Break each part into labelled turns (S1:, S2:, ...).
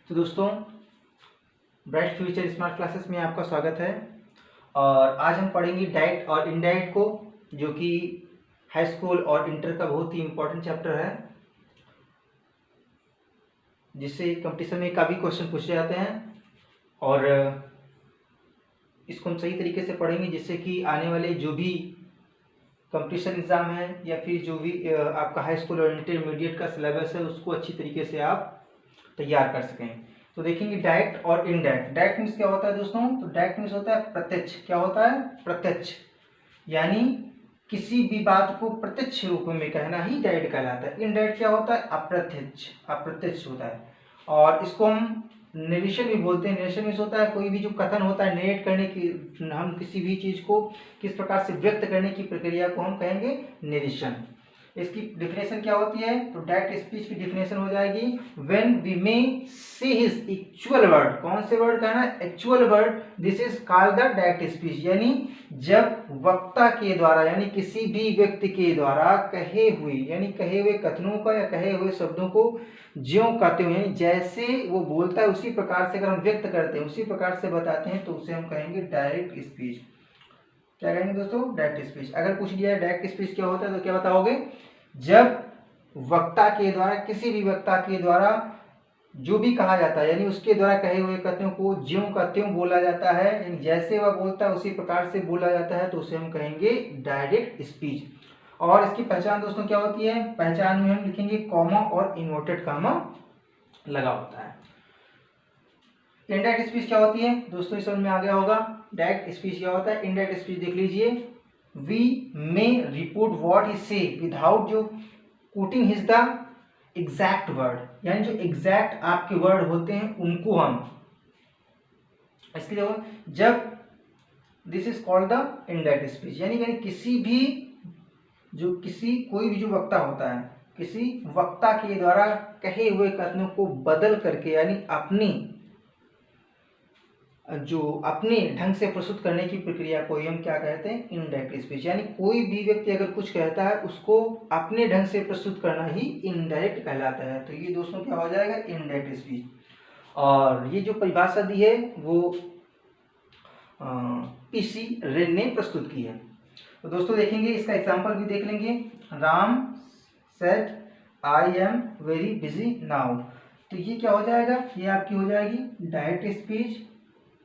S1: तो दोस्तों, bright future smart classes में आपका स्वागत है। और आज हम पढ़ेंगे डायरेक्ट और इनडायरेक्ट को, जो कि हाई स्कूल और इंटर का बहुत ही इम्पोर्टेंट चैप्टर है, जिससे कंपटीशन में काफ़ी क्वेश्चन पूछे जाते हैं। और इसको हम सही तरीके से पढ़ेंगे, जिससे कि आने वाले जो भी कंपटीशन एग्ज़ाम है या फिर जो भी आपका हाई स्कूल और इंटरमीडिएट का सिलेबस है, उसको अच्छी तरीके से आप तैयार कर सकें। तो देखेंगे डायरेक्ट और इनडायरेक्ट। डायरेक्ट मीन्स क्या होता है दोस्तों? तो डायरेक्ट मीन्स होता है प्रत्यक्ष। क्या होता है? प्रत्यक्ष। यानी किसी भी बात को प्रत्यक्ष रूप में कहना ही डायरेक्ट कहलाता है। इनडायरेक्ट क्या होता है? अप्रत्यक्ष। अप्रत्यक्ष होता है। और इसको हम निरीक्षण भी बोलते हैं। निरीक्षण मीन्स होता है कोई भी जो कथन होता है, नरेट करने की, हम किसी भी चीज को किस प्रकार से व्यक्त करने की प्रक्रिया को हम कहेंगे निरीक्षण। इसकी डिफिनेशन क्या होती है? तो डायरेक्ट स्पीच की डिफिनेशन हो जाएगी, व्हेन वी मे से हिज एक्चुअल वर्ड। कौन से वर्ड कहना है? Actual word. This is called the direct speech. यानी जब वक्ता के द्वारा, यानी किसी भी व्यक्ति के द्वारा कहे हुए, यानी कहे हुए कथनों का या कहे हुए शब्दों को ज्यों कहते हुए, जैसे वो बोलता है उसी प्रकार से अगर हम व्यक्त करते हैं, उसी प्रकार से बताते हैं, तो उसे हम कहेंगे डायरेक्ट स्पीच। क्या कहेंगे दोस्तों? Direct speech. अगर पूछ लिया है डायरेक्ट स्पीच क्या होता है, तो क्या बताओगे? जब वक्ता के द्वारा, किसी भी वक्ता के द्वारा जो भी कहा जाता है, यानी उसके द्वारा कहे हुए कथनों को ज्यों का त्यों बोला जाता है, यानी जैसे वह बोलता है उसी प्रकार से बोला जाता है, तो उसे हम कहेंगे डायरेक्ट स्पीच। और इसकी पहचान दोस्तों क्या होती है? पहचान में हम लिखेंगे कॉमा और इन्वर्टेड कॉमा लगा होता है। इनडायरेक्ट स्पीच क्या होती है दोस्तों? समझ में आ गया होगा। डायरेक्ट स्पीच क्या होता है? इनडायरेक्ट स्पीच देख लीजिए, we may report what he say without जो quoting his the exact word, यानी जो एग्जैक्ट आपके वर्ड होते हैं उनको हम, इसके लिए जब this is called the indirect speech. यानी किसी भी जो कोई भी जो वक्ता होता है, किसी वक्ता के द्वारा कहे हुए कथनों को बदल करके, यानी अपने ढंग से प्रस्तुत करने की प्रक्रिया को हम क्या कहते हैं? Indirect speech. यानी कोई भी व्यक्ति अगर कुछ कहता है, उसको अपने ढंग से प्रस्तुत करना ही इनडायरेक्ट कहलाता है। तो ये दोस्तों क्या हो जाएगा? Indirect speech. और ये जो परिभाषा दी है वो पीसी रेन ने प्रस्तुत की है। तो दोस्तों देखेंगे, इसका एग्जाम्पल भी देख लेंगे। Ram said I am very busy now. तो ये क्या हो जाएगा? ये आपकी हो जाएगी डायरेक्ट स्पीच।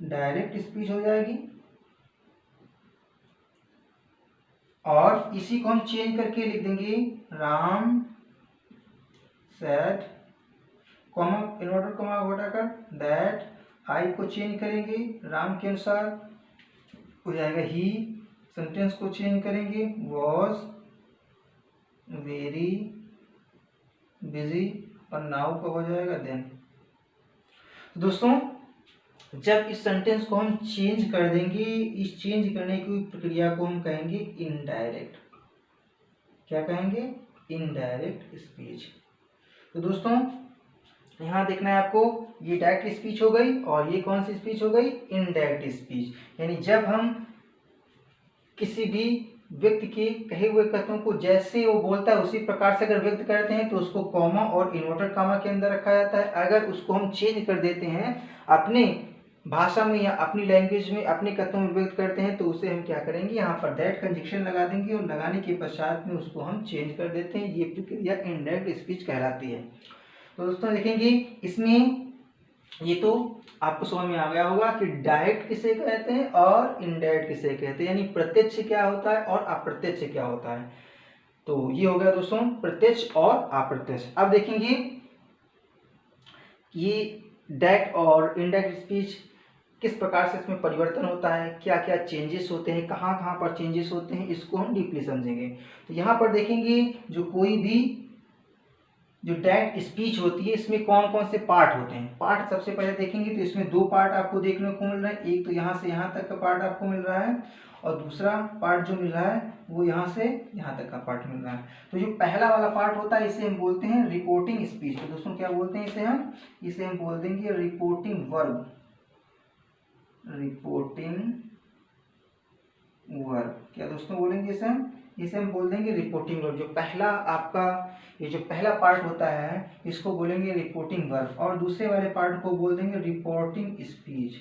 S1: डायरेक्ट स्पीच हो जाएगी। और इसी को हम चेंज करके लिख देंगे, Ram said comma inverted comma हटाकर दैट, आई को चेंज करेंगे राम के अनुसार, हो जाएगा ही। सेंटेंस को चेंज करेंगे, वॉज वेरी बिजी, और नाउ का हो जाएगा देन। दोस्तों जब इस सेंटेंस को हम चेंज कर देंगे, इस चेंज करने की प्रक्रिया को हम कहेंगे इनडायरेक्ट। क्या कहेंगे? Indirect speech. तो दोस्तों यहाँ देखना है आपको, ये डायरेक्ट स्पीच हो गई और ये कौन सी स्पीच हो गई? Indirect speech. यानी जब हम किसी भी व्यक्ति के कहे हुए कथनों को जैसे वो बोलता है उसी प्रकार से अगर व्यक्त करते हैं, तो उसको कॉमा और इन्वर्टेड कॉमा के अंदर रखा जाता है। अगर उसको हम चेंज कर देते हैं, अपने भाषा में या अपनी लैंग्वेज में अपने कथनों में व्यक्त करते हैं, तो उसे हम क्या करेंगे? यहाँ पर दैट कंजक्शन लगा देंगे, और लगाने के पश्चात में उसको हम चेंज कर देते हैं। ये प्रक्रिया इनडायरेक्ट स्पीच कहलाती है। तो दोस्तों देखेंगे, इसमें ये तो आपको समझ में आ गया होगा कि डायरेक्ट किसे कहते हैं और इनडायरेक्ट किसे कहते हैं, यानी प्रत्यक्ष क्या होता है और अप्रत्यक्ष क्या होता है। तो ये हो गया दोस्तों प्रत्यक्ष और अप्रत्यक्ष। अब देखेंगे ये डायरेक्ट और इनडायरेक्ट स्पीच किस प्रकार से इसमें परिवर्तन होता है, क्या क्या चेंजेस होते हैं, कहाँ कहाँ पर चेंजेस होते हैं, इसको हम डीपली समझेंगे। तो यहाँ पर देखेंगे, जो कोई भी जो डायरेक्ट स्पीच होती है, इसमें कौन कौन से पार्ट होते हैं। पार्ट सबसे पहले देखेंगे तो इसमें दो पार्ट आपको देखने को मिल रहा है। एक तो यहाँ से यहाँ तक का पार्ट आपको मिल रहा है, और दूसरा पार्ट जो मिल रहा है वो यहाँ से यहाँ तक का पार्ट मिल रहा है। तो जो पहला वाला पार्ट होता है, इसे हम बोलते हैं रिपोर्टिंग स्पीच। तो दोस्तों क्या बोलते हैं इसे हम बोल देंगे रिपोर्टिंग वर्ब। रिपोर्टिंग वर्ब क्या दोस्तों बोलेंगे इसे हम? इसे हम बोल देंगे रिपोर्टिंग वर्ब। जो पहला आपका ये जो पहला पार्ट होता है इसको बोलेंगे रिपोर्टिंग वर्ब, और दूसरे वाले पार्ट को बोल देंगे रिपोर्टिंग स्पीच।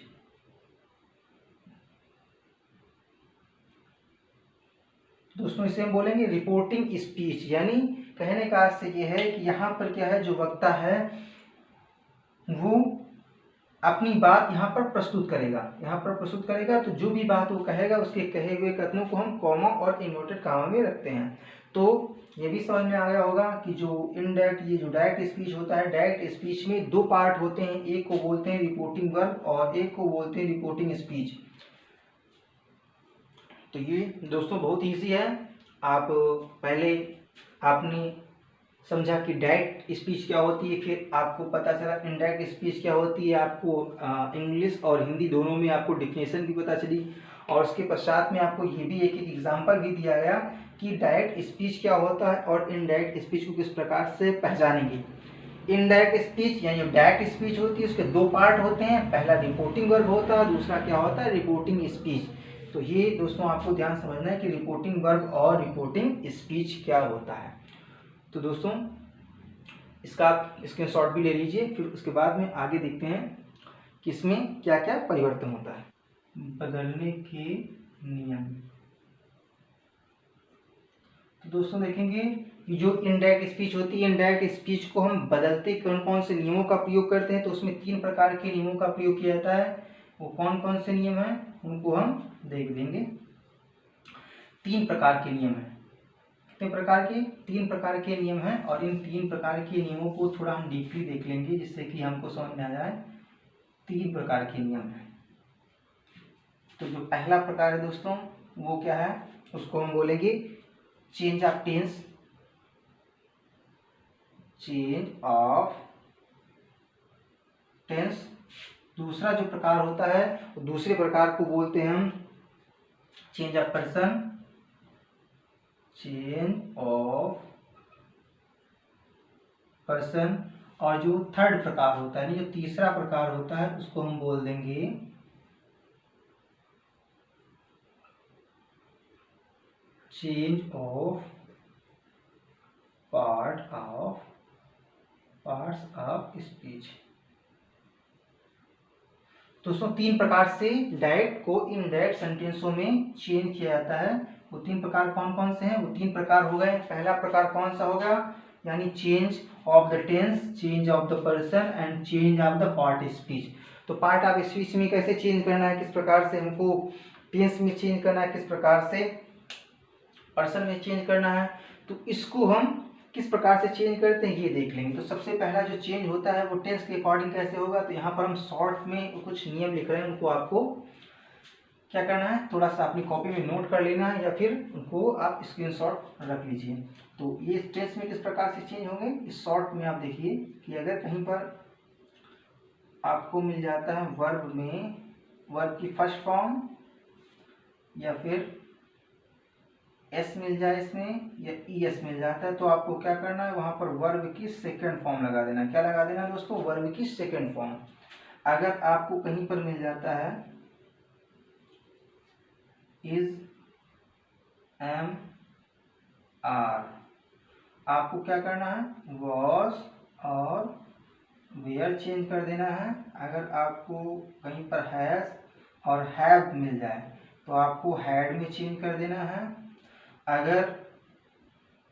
S1: दोस्तों इसे हम बोलेंगे रिपोर्टिंग स्पीच, यानी कहने का अर्थ ये है कि यहाँ पर क्या है, जो वक्ता है वो अपनी बात यहाँ पर प्रस्तुत करेगा। तो जो भी बात वो कहेगा उसके कहे हुए कथनों को हम कॉमा और इन्वर्टेड कॉमा में रखते हैं। तो ये भी समझ में आ गया होगा कि जो इनडायरेक्ट, ये जो डायरेक्ट स्पीच होता है, डायरेक्ट स्पीच में दो पार्ट होते हैं, एक को बोलते हैं रिपोर्टिंग वर्ब और एक को बोलते हैं रिपोर्टिंग स्पीच। तो ये दोस्तों बहुत ईजी है। आप पहले आपने समझा कि डायरेक्ट स्पीच क्या होती है, फिर आपको पता चला इनडायरेक्ट स्पीच क्या होती है, आपको इंग्लिश और हिंदी दोनों में आपको डिफिनेशन भी पता चली, और उसके पश्चात में आपको ये भी एक एग्जांपल भी दिया गया कि डायरेक्ट स्पीच क्या होता है और इनडायरेक्ट स्पीच को किस प्रकार से पहचानेंगे। इनडायरेक्ट स्पीच यानी डायरेक्ट स्पीच होती है, उसके दो पार्ट होते हैं, पहला रिपोर्टिंग वर्ब होता है, दूसरा क्या होता है, रिपोर्टिंग स्पीच। तो ये दोस्तों आपको ध्यान समझना है कि रिपोर्टिंग वर्ब और रिपोर्टिंग स्पीच क्या होता है। तो दोस्तों इसका स्क्रीनशॉट भी ले लीजिए, फिर उसके बाद में आगे देखते हैं कि इसमें क्या क्या परिवर्तन होता है। बदलने के नियम। तो दोस्तों देखेंगे कि जो इनडायरेक्ट स्पीच होती है, इनडायरेक्ट स्पीच को हम बदलते कौन कौन से नियमों का प्रयोग करते हैं, तो उसमें 3 प्रकार के नियमों का प्रयोग किया जाता है। वो कौन कौन से नियम हैं उनको हम देख लेंगे। 3 प्रकार के नियम हैं। कितने प्रकार के? 3 प्रकार के नियम हैं, और इन 3 प्रकार के नियमों को थोड़ा हम डीपली देख लेंगे जिससे कि हमको समझ में आ जाए। 3 प्रकार के नियम हैं। तो जो पहला प्रकार है दोस्तों वो क्या है, उसको हम बोलेंगे change of tense. Change of tense. दूसरा जो प्रकार होता है, दूसरे प्रकार को बोलते हैं हम change of person. Change of person. और जो थर्ड प्रकार होता है, जो तीसरा प्रकार होता है, उसको हम बोल देंगे change of parts of speech. दोस्तों 3 प्रकार से डायरेक्ट को इनडायरेक्ट सेंटेंसों में चेंज किया जाता है। वो 3 प्रकार कौन कौन से हैं? वो 3 प्रकार हो गए। पहला प्रकार कौन सा होगा, यानी change of the tense, change of the person and change of the part speech. तो पार्ट ऑफ स्पीच में कैसे चेंज करना है, किस प्रकार से हमको टेंस में चेंज करना है, किस प्रकार से पर्सन में चेंज करना है, तो इसको हम किस प्रकार से चेंज करते हैं ये देख लेंगे। तो सबसे पहला जो चेंज होता है वो टेंस के अकॉर्डिंग कैसे होगा, तो यहाँ पर हम शॉर्ट में कुछ नियम लिख रहे हैं, उनको आपको क्या करना है, थोड़ा सा अपनी कॉपी में नोट कर लेना है, या फिर उनको आप स्क्रीनशॉट रख लीजिए। तो ये टेंस में किस प्रकार से चेंज होंगे, इस शॉर्ट में आप देखिए कि अगर कहीं पर आपको मिल जाता है वर्ब में वर्ब की फर्स्ट फॉर्म या फिर एस मिल जाए इसमें, या ई एस मिल जाता है, तो आपको क्या करना है, वहां पर वर्ब की सेकंड फॉर्म लगा देना। क्या लगा देना दोस्तों, वर्ब की सेकंड फॉर्म। अगर आपको कहीं पर मिल जाता है इज एम आर, आपको क्या करना है, वॉज और वेयर चेंज कर देना है। अगर आपको कहीं पर हैज और हैव मिल जाए तो आपको हैड में चेंज कर देना है। अगर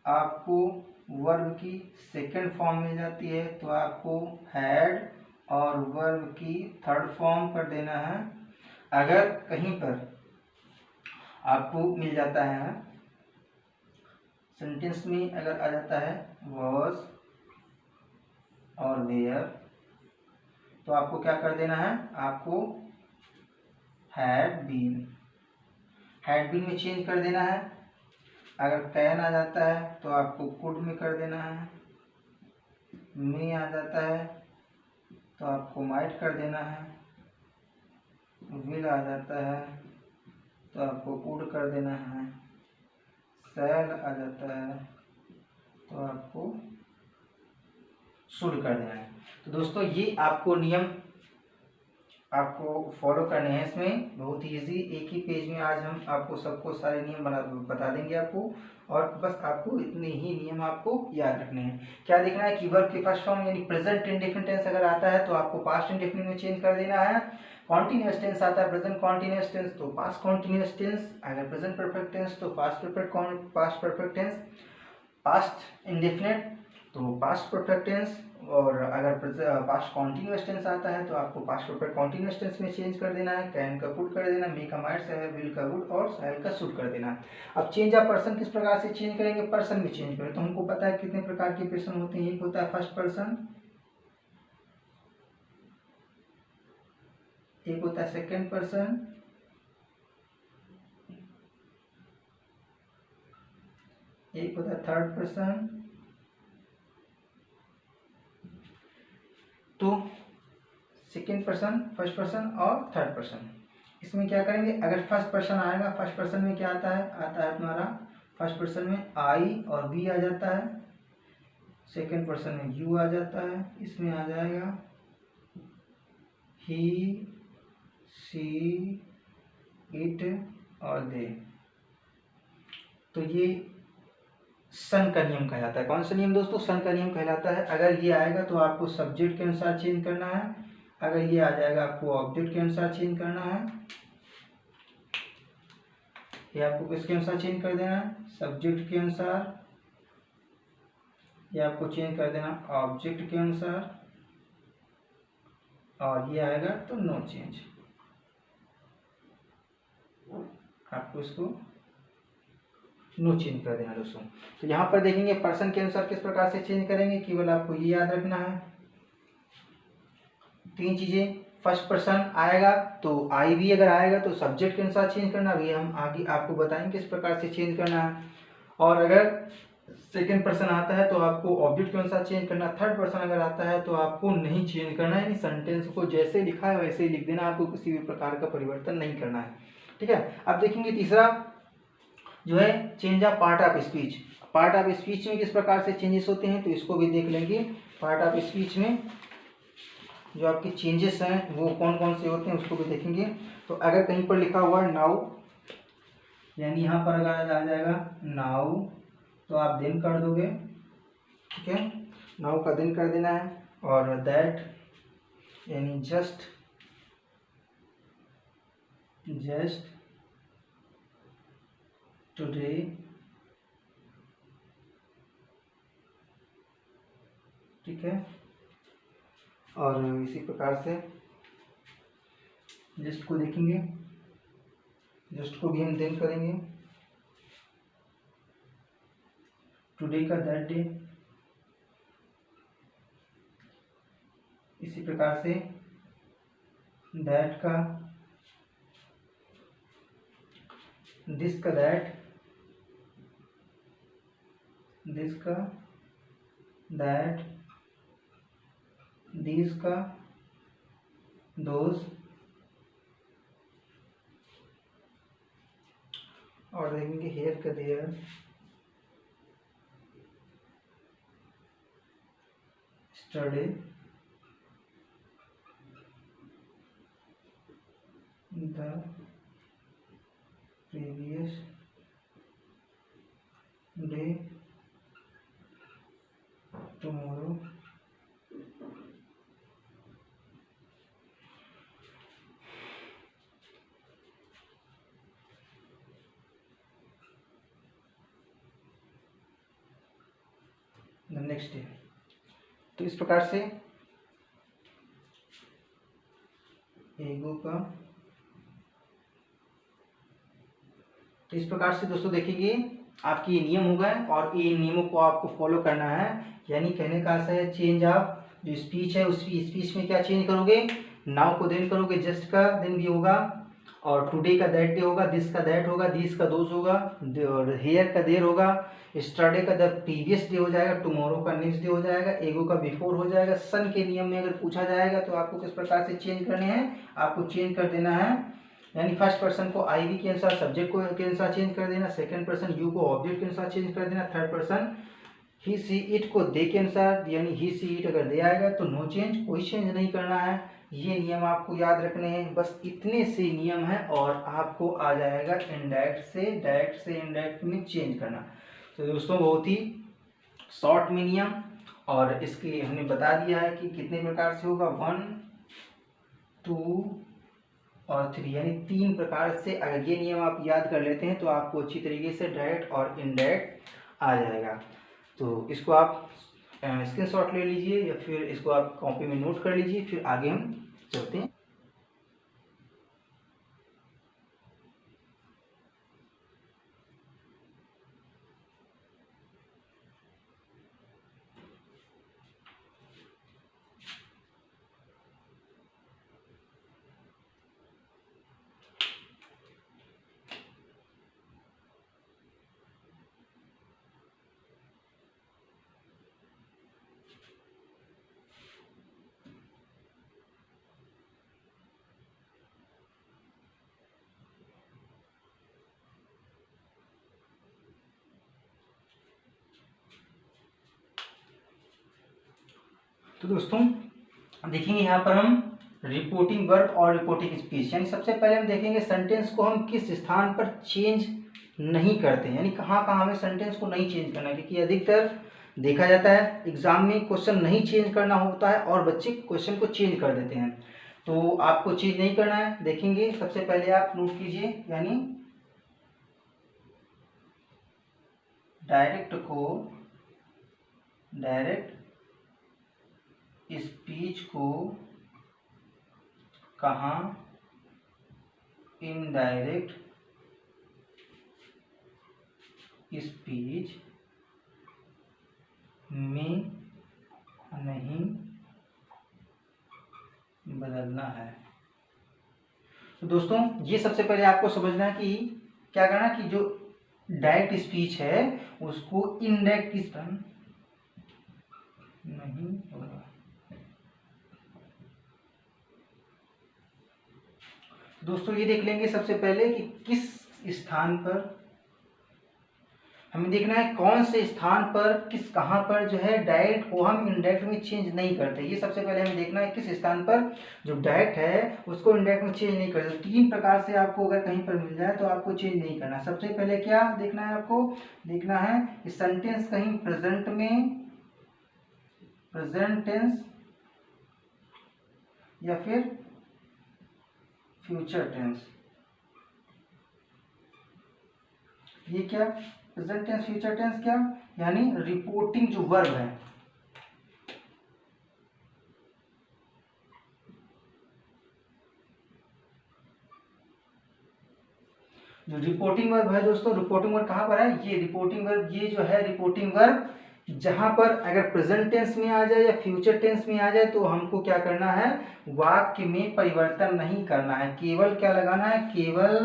S1: आपको वर्ब की सेकंड फॉर्म मिल जाती है तो आपको हैड और वर्ब की थर्ड फॉर्म कर देना है। अगर कहीं पर आपको मिल जाता है सेंटेंस में, अगर आ जाता है वॉज और वेयर, तो आपको क्या कर देना है, आपको हैड बीन में चेंज कर देना है। अगर कैन आ जाता है तो आपको कुड में कर देना है। मे आ जाता है तो आपको माइट कर देना है। विल आ जाता है तो आपको वुड कर देना है। शैल आ जाता है तो आपको शुड कर देना है। तो दोस्तों ये आपको नियम आपको फॉलो करने हैं। इसमें बहुत इजी, एक ही पेज में आज हम आपको सबको सारे नियम बता देंगे आपको, और बस आपको इतने ही नियम आपको याद रखने हैं। क्या देखना है कि वर्ब के फर्स्ट फॉर्म यानी प्रेजेंट इंडेफिनिट टेंस अगर आता है तो आपको पास्ट इंडेफिनिट में चेंज कर देना है। कॉन्टिन्यूअस टेंस आता है, प्रेजेंट कॉन्टिन्यूअस टेंस तो पास्ट कॉन्टिन्यूअस टेंस, अगर प्रेजेंट परफेक्ट टेंस तो past perfect tense, past indefinite तो पास्ट परफेक्ट टेंस, और अगर पास्ट कॉन्टिन्यूअस टेंस आता है तो आपको पास्ट परफेक्ट कॉन्टिन्यूअस टेंस में चेंज कर देना है। कैन का कुड कर देना, मे का माइट से विल का वुड और साइल का शुड कर देना। अब चेंज ऑफ पर्सन किस प्रकार से चेंज करेंगे, पर्सन में चेंज करें तो हमको पता है कितने प्रकार के पर्सन होते हैं। एक होता है फर्स्ट पर्सन, एक होता है सेकेंड पर्सन, एक होता है थर्ड पर्सन। तो सेकेंड पर्सन, फर्स्ट पर्सन और थर्ड पर्सन, इसमें क्या करेंगे, अगर फर्स्ट पर्सन आएगा, फर्स्ट पर्सन में क्या आता है तुम्हारा फर्स्ट पर्सन में आई और वी आ जाता है, सेकेंड पर्सन में यू आ जाता है, इसमें आ जाएगा ही, सी, इट और दे। तो ये सन का नियम कहलाता है। कौन सा नियम दोस्तों, सन का नियम कहलाता है। अगर ये आएगा तो आपको सब्जेक्ट के अनुसार चेंज करना है, अगर ये आ जाएगा आपको ऑब्जेक्ट के अनुसार चेंज करना है, ये आपको किसके अनुसार चेंज कर देना है, सब्जेक्ट के अनुसार, ये आपको चेंज कर देना ऑब्जेक्ट के अनुसार, और ये आएगा तो नो चेंज, आपको इसको नो चेंज कर देना दोस्तों। तो यहाँ पर देखेंगे पर्सन के अनुसार किस प्रकार से चेंज करेंगे, केवल आपको ये याद रखना है तीन चीजें। फर्स्ट पर्सन आएगा तो आई भी अगर आएगा तो सब्जेक्ट के अनुसार चेंज करना, भी हम आगे आपको बताएंगे किस प्रकार से चेंज करना है। और अगर सेकेंड पर्सन आता है तो आपको ऑब्जेक्ट के अनुसार चेंज करना, थर्ड पर्सन अगर आता है तो आपको नहीं चेंज करना है, यानी सेंटेंस को जैसे लिखा है वैसे ही लिख देना, आपको किसी भी प्रकार का परिवर्तन नहीं करना है। ठीक है, अब देखेंगे तीसरा जो है change of part of speech. Part of speech में किस प्रकार से चेंजेस होते हैं तो इसको भी देख लेंगे। पार्ट ऑफ स्पीच में जो आपके चेंजेस हैं वो कौन कौन से होते हैं उसको भी देखेंगे। तो अगर कहीं पर लिखा हुआ है नाउ, यानी यहाँ पर अगर आ जाएगा नाउ तो आप देन कर दोगे, ठीक है, नाउ का देन कर देना है। और दैट यानी जस्ट टुडे, ठीक है, और इसी प्रकार से जस्ट को देखेंगे, जस्ट को भी हम देन करेंगे, टुडे का दैट डे, इसी प्रकार से दैट का, दिस का दैट, दिस का दैट, दीज का दोज, और देखेंगे हेयर का there, study, the previous day, tomorrow, the next day. तो इस प्रकार से एगो का, तो इस प्रकार से दोस्तों देखेंगे आपके ये नियम हो गए, और ये नियमों को आपको फॉलो करना है। यानी कहने का आशा है चेंज ऑफ जो स्पीच है उस स्पीच में क्या चेंज करोगे, नाउ को देन करोगे, जस्ट का देन भी होगा, और टुडे का दैट डे होगा, दिस का दैट होगा, दिस का दोज होगा, और हेयर का देर होगा, स्टरडे का द प्रीवियस डे हो जाएगा, टुमारो का नेक्स्ट डे हो जाएगा, एगो का बिफोर हो जाएगा। सन के नियम में अगर पूछा जाएगा तो आपको किस प्रकार से चेंज करने हैं, आपको चेंज कर देना है, यानी फर्स्ट पर्सन को आई वी के अनुसार सब्जेक्ट को के अनुसार चेंज कर देना, सेकंड पर्सन यू को ऑब्जेक्ट के अनुसार चेंज कर देना, third person he see it को दे के अनुसार, यानी ही सी इट अगर दे आएगा तो नो चेंज, कोई चेंज नहीं करना है। ये नियम आपको याद रखने हैं, बस इतने से नियम है और आपको आ जाएगा इनडायरेक्ट से डायरेक्ट से इनडायरेक्ट में चेंज करना। तो दोस्तों बहुत ही शॉर्ट में नियम, और इसके हमने बता दिया है कि कितने प्रकार से होगा, 1 2 और 3, यानी 3 प्रकार से। अगर ये नियम आप याद कर लेते हैं तो आपको अच्छी तरीके से डायरेक्ट और इनडायरेक्ट आ जाएगा। तो इसको आप स्क्रीनशॉट ले लीजिए या फिर इसको आप कॉपी में नोट कर लीजिए, फिर आगे हम चलते हैं। तो दोस्तों देखेंगे यहाँ पर हम रिपोर्टिंग वर्ब और रिपोर्टिंग स्पीच, यानी सबसे पहले हम देखेंगे सेंटेंस को हम किस स्थान पर चेंज नहीं करते, यानी कहाँ कहाँ हमें सेंटेंस को नहीं चेंज करना, क्योंकि अधिकतर देखा जाता है एग्जाम में क्वेश्चन नहीं चेंज करना होता है और बच्चे क्वेश्चन को चेंज कर देते हैं। तो आपको चेंज नहीं करना है। देखेंगे सबसे पहले आप नोट कीजिए, यानी डायरेक्ट स्पीच को कहाँ इनडायरेक्ट स्पीच में नहीं बदलना है। तो दोस्तों ये सबसे पहले आपको समझना है कि क्या करना, कि जो डायरेक्ट स्पीच है उसको इनडायरेक्ट किस तरह नहीं होगा। दोस्तों ये देख लेंगे सबसे पहले कि किस स्थान पर हमें देखना है, कौन से स्थान पर किस कहाँ पर जो है डायरेक्ट को हम इनडायरेक्ट में चेंज नहीं करते। ये सबसे पहले हमें देखना है किस स्थान पर जो डायरेक्ट है उसको इनडायरेक्ट में चेंज नहीं करते। 3 प्रकार से आपको अगर कहीं पर मिल जाए तो आपको चेंज नहीं करना। सबसे पहले क्या देखना है, आपको देखना है कि सेंटेंस कहीं प्रेजेंट में, प्रेजेंट टेंस या फिर फ्यूचर टेंस, ये क्या प्रेजेंट टेंस फ्यूचर टेंस क्या, यानी रिपोर्टिंग जो वर्ब है, जो रिपोर्टिंग वर्ब है दोस्तों, रिपोर्टिंग वर्ब कहाँ पर है, ये रिपोर्टिंग वर्ब, ये जो है रिपोर्टिंग वर्ब जहां पर अगर प्रेजेंट टेंस में आ जाए या फ्यूचर टेंस में आ जाए तो हमको क्या करना है, वाक्य में परिवर्तन नहीं करना है, केवल क्या लगाना है, केवल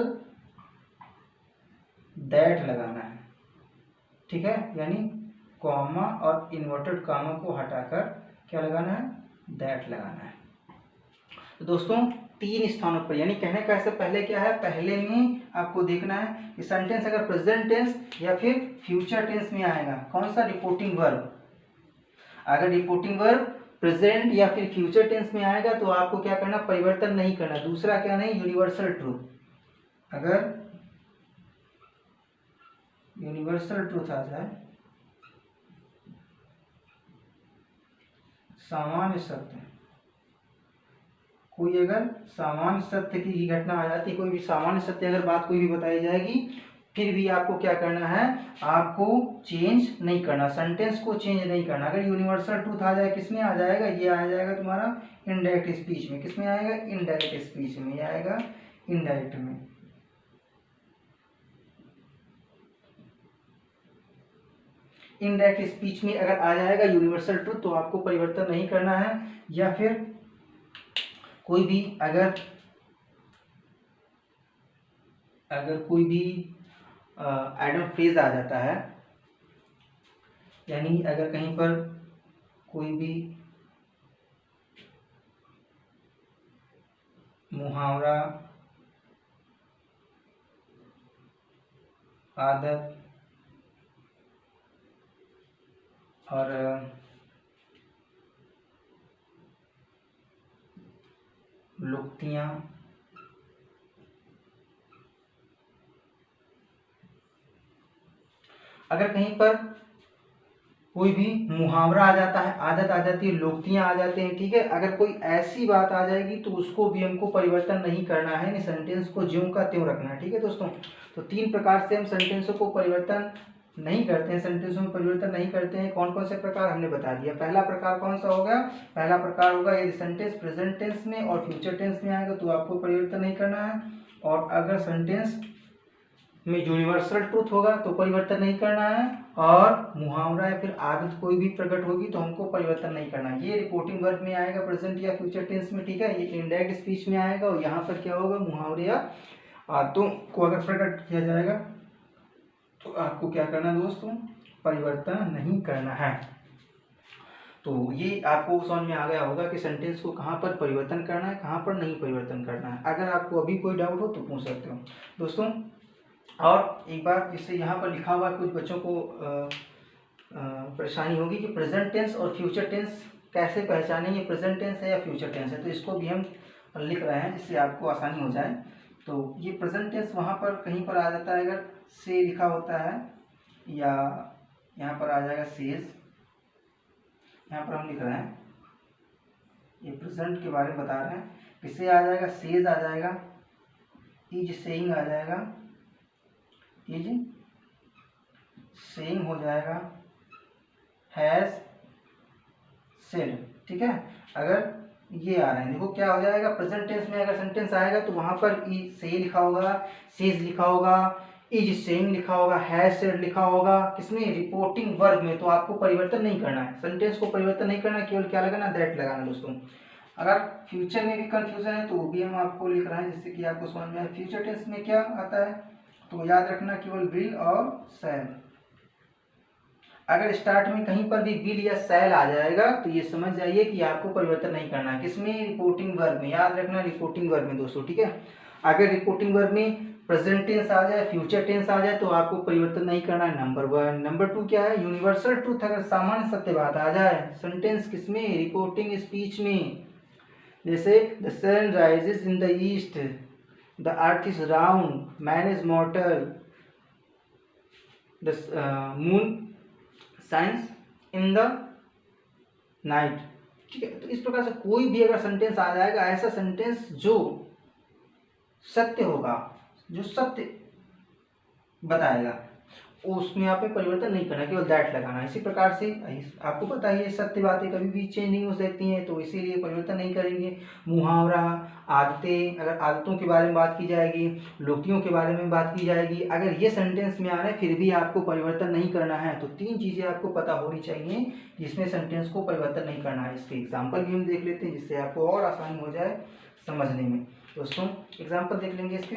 S1: दैट लगाना है। ठीक है, यानी कॉमा और इन्वर्टेड कॉमा को हटाकर क्या लगाना है, दैट लगाना है। तो दोस्तों 3 स्थानों पर, यानी कहने का ऐसे पहले क्या है, पहले में आपको देखना है कि सेंटेंस अगर प्रेजेंट टेंस या फिर फ्यूचर टेंस में आएगा, कौन सा, रिपोर्टिंग वर्ब। अगर रिपोर्टिंग वर्ब प्रेजेंट या फिर फ्यूचर टेंस में आएगा तो आपको क्या करना, परिवर्तन नहीं करना। दूसरा क्या नहीं, यूनिवर्सल ट्रूथ, अगर यूनिवर्सल ट्रूथ आ जाए, सामान्य सत्य, कोई अगर सामान्य सत्य की घटना आ जाती है, कोई भी सामान्य सत्य अगर बात कोई भी बताई जाएगी, फिर भी आपको क्या करना है, आपको चेंज नहीं करना, सेंटेंस को चेंज नहीं करना। अगर यूनिवर्सल ट्रूथ आ जाए, किसमें आ जाएगा, ये आ जाएगा तुम्हारा इनडायरेक्ट स्पीच में। किसमें आएगा, इनडायरेक्ट स्पीच में, आएगा इनडायरेक्ट में। इनडायरेक्ट स्पीच में अगर आ जाएगा यूनिवर्सल ट्रूथ तो आपको परिवर्तन नहीं करना है। या फिर कोई भी अगर कोई भी एडम फ्रेज आ जाता है, यानी अगर कहीं पर कोई भी मुहावरा, आदत, और लुक्तियाँ, अगर कहीं पर कोई भी मुहावरा आ जाता है, आदत आ जाती है, लोक्तियाँ आ जाते हैं, ठीक है, अगर कोई ऐसी बात आ जाएगी तो उसको भी हमको परिवर्तन नहीं करना है, सेंटेंस को ज्यों का त्यों रखना है, ठीक है दोस्तों। तो 3 प्रकार से हम सेंटेंसों को परिवर्तन नहीं करते हैं, सेंटेंसों में परिवर्तन नहीं करते हैं। कौन कौन से प्रकार हमने बता दिया। पहला प्रकार कौन सा होगा, पहला प्रकार होगा यदि सेंटेंस प्रेजेंट टेंस में और फ्यूचर टेंस में आएगा तो आपको परिवर्तन नहीं करना है, और अगर सेंटेंस में यूनिवर्सल ट्रूथ होगा तो परिवर्तन नहीं करना है, और मुहावरा या फिर आदत कोई भी प्रकट होगी तो हमको परिवर्तन नहीं करना है। ये रिपोर्टिंग वर्ब में आएगा प्रेजेंट या फ्यूचर टेंस में, ठीक है, ये इनडायरेक्ट स्पीच में आएगा, और यहाँ पर क्या होगा, मुहावरे या आदतों को अगर प्रकट किया जाएगा तो आपको क्या करना है दोस्तों, परिवर्तन नहीं करना है। तो ये आपको समझ में आ गया होगा कि सेंटेंस को कहाँ पर परिवर्तन करना है, कहाँ पर नहीं परिवर्तन करना है। अगर आपको अभी कोई डाउट हो तो पूछ सकते हो दोस्तों। और एक बार जिससे यहाँ पर लिखा हुआ कुछ बच्चों को परेशानी होगी कि प्रेजेंट टेंस और फ्यूचर टेंस कैसे पहचानेंगे, प्रेजेंट टेंस है या फ्यूचर टेंस है, तो इसको भी हम लिख रहे हैं जिससे आपको आसानी हो जाए। तो ये प्रेजेंट टेंस वहाँ पर कहीं पर आ जाता है, अगर से लिखा होता है, या यहाँ पर आ जाएगा सेज, यहाँ पर हम लिख रहे हैं, ये प्रेजेंट के बारे में बता रहे हैं, किससे आ जाएगा, सेज आ जाएगा, इज सेइंग आ जाएगा, इज सेइंग हो जाएगा, हैज सेड, ठीक है। अगर ये आ रहे हैं, देखो क्या हो जाएगा, प्रेजेंट टेंस में अगर सेंटेंस आएगा तो वहां पर से लिखा होगा, सेज लिखा होगा, इज सेइंग लिखा होगा, हैज सेड लिखा होगा, किसमें, रिपोर्टिंग वर्ब में। तो आपको परिवर्तन नहीं करना है, सेंटेंस को परिवर्तन नहीं करना, केवल क्या लगाना, दैट लगाना दोस्तों। अगर फ्यूचर में भी कंफ्यूजन है तो वो भी हम आपको लिख रहे हैं जिससे कि आपको समझ में आए। फ्यूचर टेंस में क्या आता है, तो याद रखना केवल विल और शैल। अगर स्टार्ट में कहीं पर भी विल या शैल आ जाएगा तो ये समझ जाइए कि आपको परिवर्तन नहीं करना है, किसमें, रिपोर्टिंग वर्ब में, याद रखना रिपोर्टिंग वर्ब में दोस्तों, ठीक है। अगर रिपोर्टिंग वर्ब में प्रेजेंट टेंस आ जाए, फ्यूचर टेंस आ जाए तो आपको परिवर्तन नहीं करना है, नंबर 1। नंबर 2 क्या है, यूनिवर्सल ट्रूथ, अगर सामान्य सत्य बात आ जाए सेंटेंस किसमें, रिपोर्टिंग स्पीच में, जैसे the sun rises in the east, the earth is round, man is mortal, the moon shines in the night, ठीक है। तो इस प्रकार से कोई भी अगर सेंटेंस आ जाएगा, ऐसा सेंटेंस जो सत्य होगा, जो सत्य बताएगा, उसमें आप में परिवर्तन नहीं करना, केवल दैट लगाना। इसी प्रकार से आपको पता है सत्य बातें कभी भी चेंज नहीं हो सकती हैं, तो इसीलिए परिवर्तन नहीं करेंगे। मुहावरा, आदतें, अगर आदतों के बारे में बात की जाएगी, लोकियों के बारे में बात की जाएगी, अगर ये सेंटेंस में आ रहे हैं फिर भी आपको परिवर्तन नहीं करना है। तो 3 चीज़ें आपको पता होनी चाहिए जिसमें सेंटेंस को परिवर्तन नहीं करना है। इसके एग्जाम्पल भी हम देख लेते हैं जिससे आपको और आसानी हो जाए समझने में। दोस्तों एग्जाम्पल देख लेंगे इसके।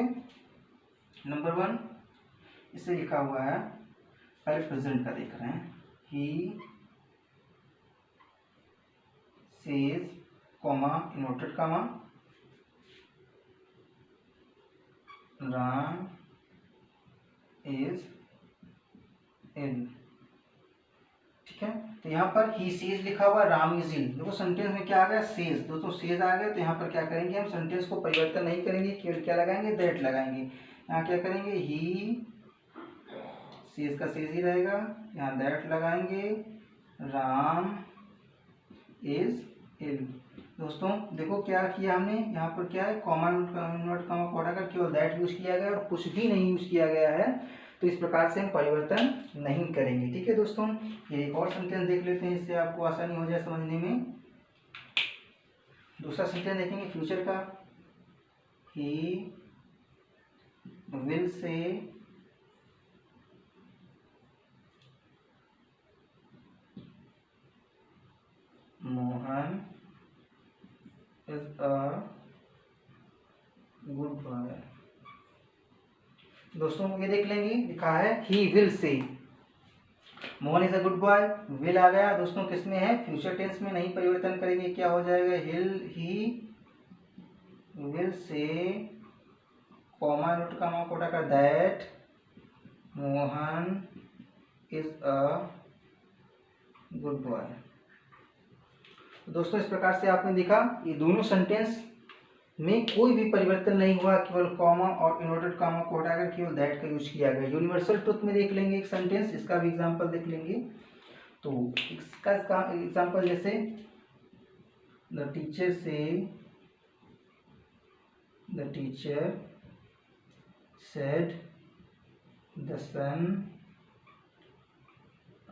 S1: नंबर 1 इसे लिखा हुआ है, पहले प्रेजेंट का देख रहे हैं, he says comma inverted comma Ram is ill, ठीक है। तो यहाँ पर ही सेज लिखा हुआ, राम इज इल। देखो सेंटेंस में क्या आ गया, सेज, दोस्तों सेज आ गया, तो यहाँ पर क्या करेंगे हम, सेंटेंस को परिवर्तन नहीं करेंगे, केवल क्या लगाएंगे, दैट लगाएंगे। यहाँ क्या करेंगे, ही सेज का सेज ही रहेगा, यहाँ दैट लगाएंगे, राम इज इल। दोस्तों देखो क्या किया हमने, यहाँ पर क्या है, कॉमा इन्वर्ट कॉमा को हटाकर केवल दैट यूज किया गया और कुछ भी नहीं यूज किया गया है। तो इस प्रकार से हम परिवर्तन नहीं करेंगे, ठीक है दोस्तों। ये एक और सेंटेंस देख लेते हैं, इससे आपको आसानी हो जाए समझने में। दूसरा सेंटेंस देखेंगे फ्यूचर का, he will say Mohan is a good boy. दोस्तों ये देख लेंगे, लिखा है he will say, Mohan is a good boy, will आ गया दोस्तों किसमें है, फ्यूचर टेंस में, नहीं परिवर्तन करेंगे, क्या हो जाएगा, he will say comma not comma कोटा कर that Mohan is a good boy. दोस्तों इस प्रकार से आपने देखा ये दोनों सेंटेंस में कोई भी परिवर्तन नहीं हुआ, केवल कॉमा और इन्वर्टेड कॉमा को हटाकर केवल दैट का यूज किया गया। यूनिवर्सल ट्रुथ में देख लेंगे एक सेंटेंस, इसका भी एग्जांपल देख लेंगे। तो इसका एग्जांपल जैसे the teacher said the sun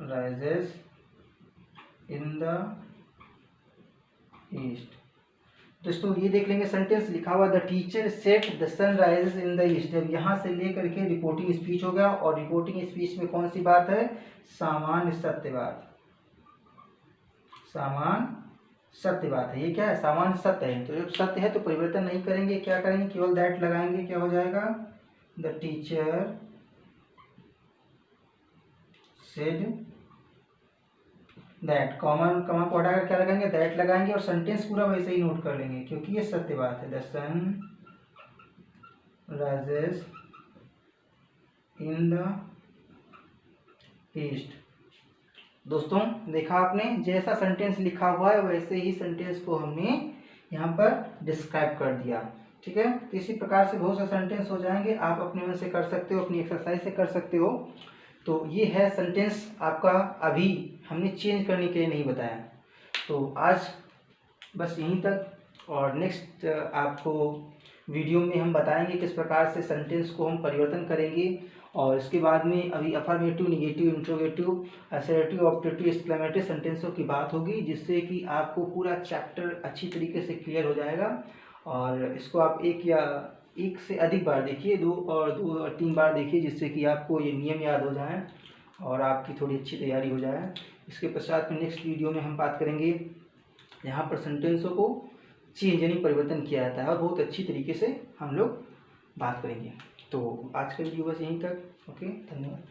S1: rises in the east. दोस्तों ये देख लेंगे सेंटेंस लिखा हुआ the teacher said the sun rises in the east. अब यहाँ से लेकर के रिपोर्टिंग स्पीच हो गया, और रिपोर्टिंग स्पीच में कौन सी बात है? सामान्य सत्य बात, सामान्य सत्य बात है। ये क्या है? सामान्य सत्य है। तो जब सत्य है तो परिवर्तन नहीं करेंगे, क्या करेंगे? केवल दैट लगाएंगे, क्या हो जाएगा? The teacher said that, comma को हटाकर क्या लगाएंगे? दैट लगाएंगे, और सेंटेंस पूरा वैसे ही नोट कर लेंगे क्योंकि ये सत्य बात है। The sun rises in the east. दोस्तों देखा आपने, जैसा सेंटेंस लिखा हुआ है वैसे ही सेंटेंस को हमने यहाँ पर डिस्क्राइब कर दिया। ठीक है, तो इसी प्रकार से बहुत से सेंटेंस हो जाएंगे, आप अपने मन से कर सकते हो, अपनी एक्सरसाइज से कर सकते हो। तो ये है सेंटेंस आपका, अभी हमने चेंज करने के लिए नहीं बताया। तो आज बस यहीं तक, और नेक्स्ट आपको वीडियो में हम बताएंगे किस प्रकार से सेंटेंस को हम परिवर्तन करेंगे। और इसके बाद में अभी affirmative, negative, interrogative, assertive, objective, exclamatory सेंटेंसों की बात होगी, जिससे कि आपको पूरा चैप्टर अच्छी तरीके से क्लियर हो जाएगा। और इसको आप एक से अधिक बार देखिए, 2 और 3 बार देखिए, जिससे कि आपको ये नियम याद हो जाए और आपकी थोड़ी अच्छी तैयारी हो जाए। इसके पश्चात में नेक्स्ट वीडियो में हम बात करेंगे यहाँ पर सेंटेंसों को चेंज यानी परिवर्तन किया जाता है, और बहुत अच्छी तरीके से हम लोग बात करेंगे। तो आज का वीडियो बस यहीं तक। ओके, धन्यवाद।